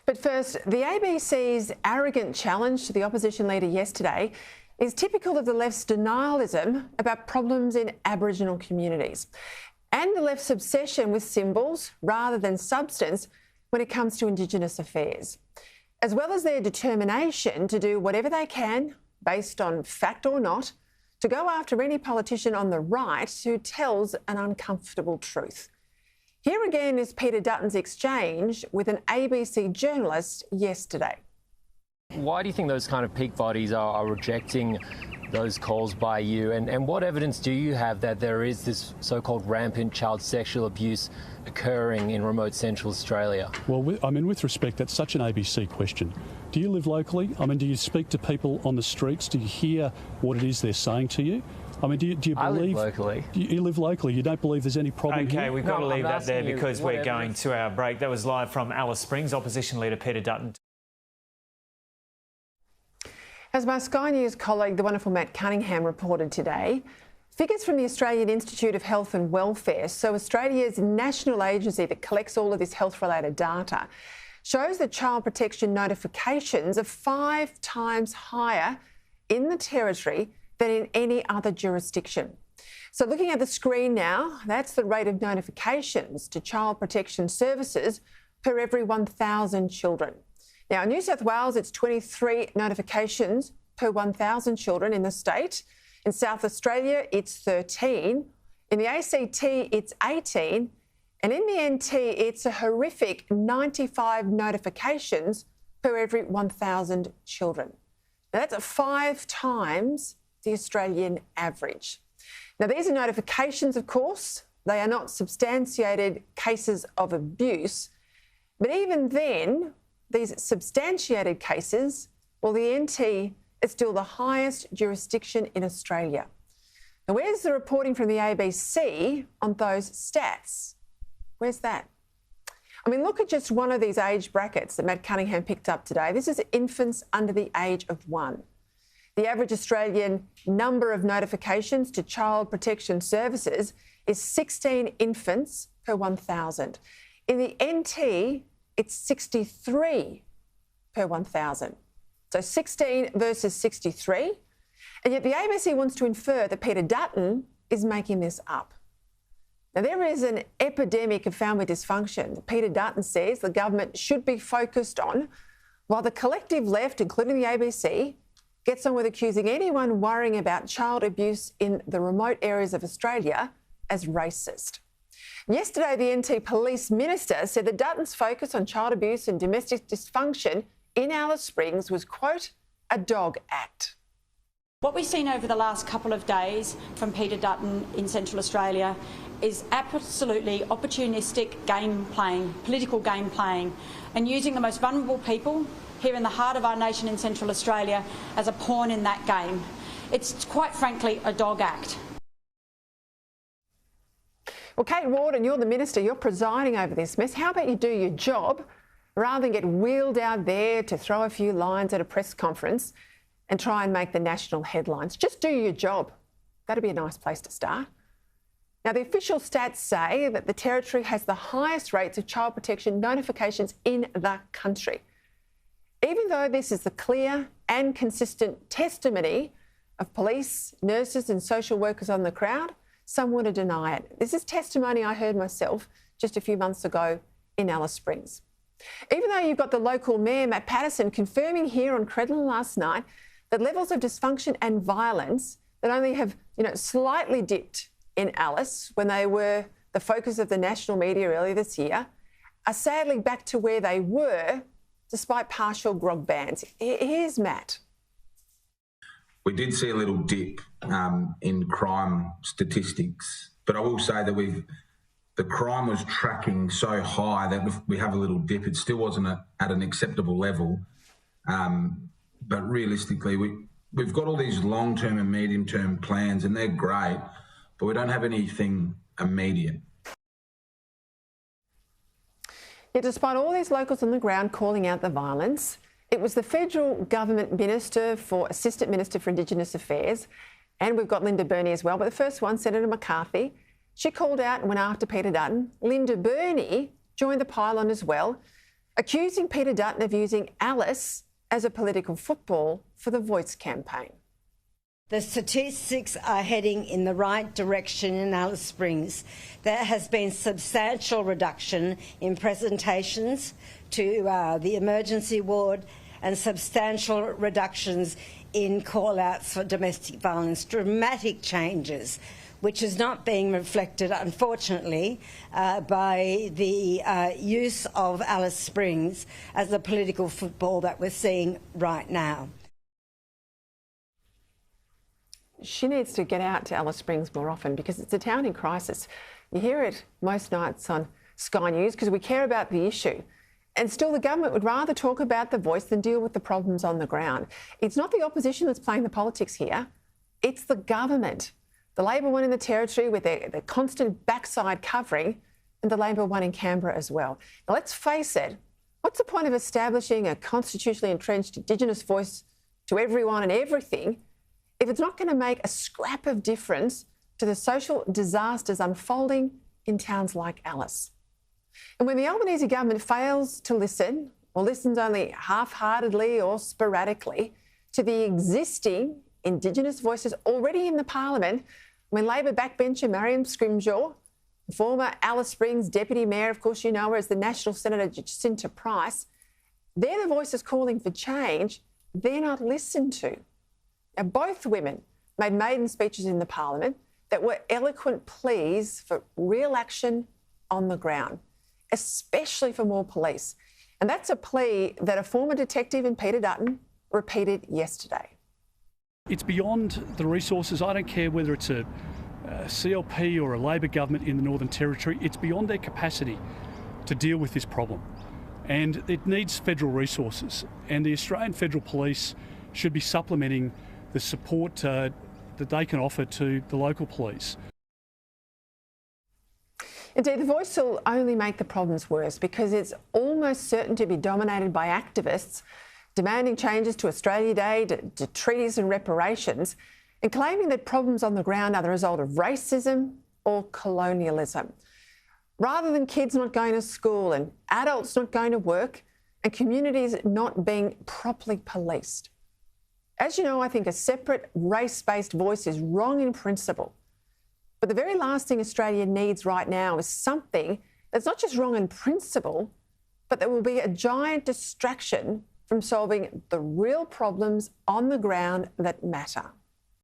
But first, the ABC's arrogant challenge to the opposition leader yesterday is typical of the left's denialism about problems in Aboriginal communities and the left's obsession with symbols rather than substance when it comes to Indigenous affairs, as well as their determination to do whatever they can, based on fact or not, to go after any politician on the right who tells an uncomfortable truth. Here again is Peter Dutton's exchange with an ABC journalist yesterday. Why do you think those kind of peak bodies are rejecting those calls by you? And what evidence do you have that there is this so-called rampant child sexual abuse occurring in remote central Australia? Well, with respect, that's such an ABC question. Do you live locally? Do you speak to people on the streets? Do you hear what it is they're saying to you? Do you believe... I live locally. You live locally. You don't believe there's any problem here? OK, we've got to leave that there because we're going to our break. That was live from Alice Springs, Opposition Leader Peter Dutton. As my Sky News colleague, the wonderful Matt Cunningham, reported today, figures from the Australian Institute of Health and Welfare, so Australia's national agency that collects all of this health-related data, shows that child protection notifications are 5 times higher in the Territory than in any other jurisdiction. So looking at the screen now, that's the rate of notifications to child protection services per every 1,000 children. Now, in New South Wales, it's 23 notifications per 1,000 children in the state. In South Australia, it's 13. In the ACT, it's 18. And in the NT, it's a horrific 95 notifications per every 1,000 children. Now, that's 5 times the Australian average. Now, these are notifications, of course. They are not substantiated cases of abuse. But even then, these substantiated cases, well, the NT is still the highest jurisdiction in Australia. Now, where's the reporting from the ABC on those stats? Where's that? Look at just one of these age brackets that Matt Cunningham picked up today. This is infants under the age of 1. The average Australian number of notifications to child protection services is 16 infants per 1,000. In the NT, it's 63 per 1,000. So 16 versus 63. And yet the ABC wants to infer that Peter Dutton is making this up. Now, there is an epidemic of family dysfunction that Peter Dutton says the government should be focused on, while the collective left, including the ABC, gets on with accusing anyone worrying about child abuse in the remote areas of Australia as racist. Yesterday, the NT Police Minister said that Dutton's focus on child abuse and domestic dysfunction in Alice Springs was, quote, a dog act. What we've seen over the last couple of days from Peter Dutton in Central Australia is absolutely opportunistic game playing, political game playing, and using the most vulnerable people here in the heart of our nation in Central Australia as a pawn in that game. It's quite frankly a dog act. Well, Kate Warden, you're the Minister, you're presiding over this mess. How about you do your job rather than get wheeled out there to throw a few lines at a press conference and try and make the national headlines? Just do your job. That'd be a nice place to start. Now, the official stats say that the Territory has the highest rates of child protection notifications in the country. Even though this is the clear and consistent testimony of police, nurses and social workers on the ground, some want to deny it. This is testimony I heard myself just a few months ago in Alice Springs. Even though you've got the local mayor, Matt Patterson, confirming here on Credlin last night that levels of dysfunction and violence that only have, slightly dipped in Alice when they were the focus of the national media earlier this year, are sadly back to where they were despite partial grog bans. Here's Matt. We did see a little dip in crime statistics, but I will say that the crime was tracking so high that we have a little dip. It still wasn't at an acceptable level, but realistically, we've got all these long-term and medium-term plans, and they're great, but we don't have anything immediate. Yet despite all these locals on the ground calling out the violence, it was the federal government Assistant Minister for Indigenous Affairs, and we've got Linda Burney as well, but the first one, Senator McCarthy, she called out and went after Peter Dutton. Linda Burney joined the pylon as well, accusing Peter Dutton of using Alice as a political football for the Voice campaign. The statistics are heading in the right direction in Alice Springs. There has been substantial reduction in presentations to the emergency ward and substantial reductions in call-outs for domestic violence, dramatic changes, which is not being reflected, unfortunately, by the use of Alice Springs as the political football that we're seeing right now. She needs to get out to Alice Springs more often because it's a town in crisis. You hear it most nights on Sky News because we care about the issue. And still the government would rather talk about the Voice than deal with the problems on the ground. It's not the opposition that's playing the politics here. It's the government. The Labor one in the Territory with their constant backside covering, and the Labor one in Canberra as well. Now, let's face it, what's the point of establishing a constitutionally entrenched Indigenous voice to everyone and everything if it's not going to make a scrap of difference to the social disasters unfolding in towns like Alice? And when the Albanese government fails to listen, or listens only half-heartedly or sporadically, to the existing Indigenous voices already in the Parliament, when Labor backbencher Marion Scrimshaw, former Alice Springs Deputy Mayor, of course you know her as the National Senator Jacinta Price, they're the voices calling for change, they're not listened to. Now, both women made maiden speeches in the Parliament that were eloquent pleas for real action on the ground, especially for more police. And that's a plea that a former detective in Peter Dutton repeated yesterday. It's beyond the resources. I don't care whether it's a CLP or a Labor government in the Northern Territory. It's beyond their capacity to deal with this problem. And it needs federal resources. And the Australian Federal Police should be supplementing the support that they can offer to the local police. Indeed, the Voice will only make the problems worse because it's almost certain to be dominated by activists demanding changes to Australia Day, to treaties and reparations, and claiming that problems on the ground are the result of racism or colonialism. Rather than kids not going to school and adults not going to work and communities not being properly policed. As you know, I think a separate race-based voice is wrong in principle. But the very last thing Australia needs right now is something that's not just wrong in principle, but that will be a giant distraction from solving the real problems on the ground that matter.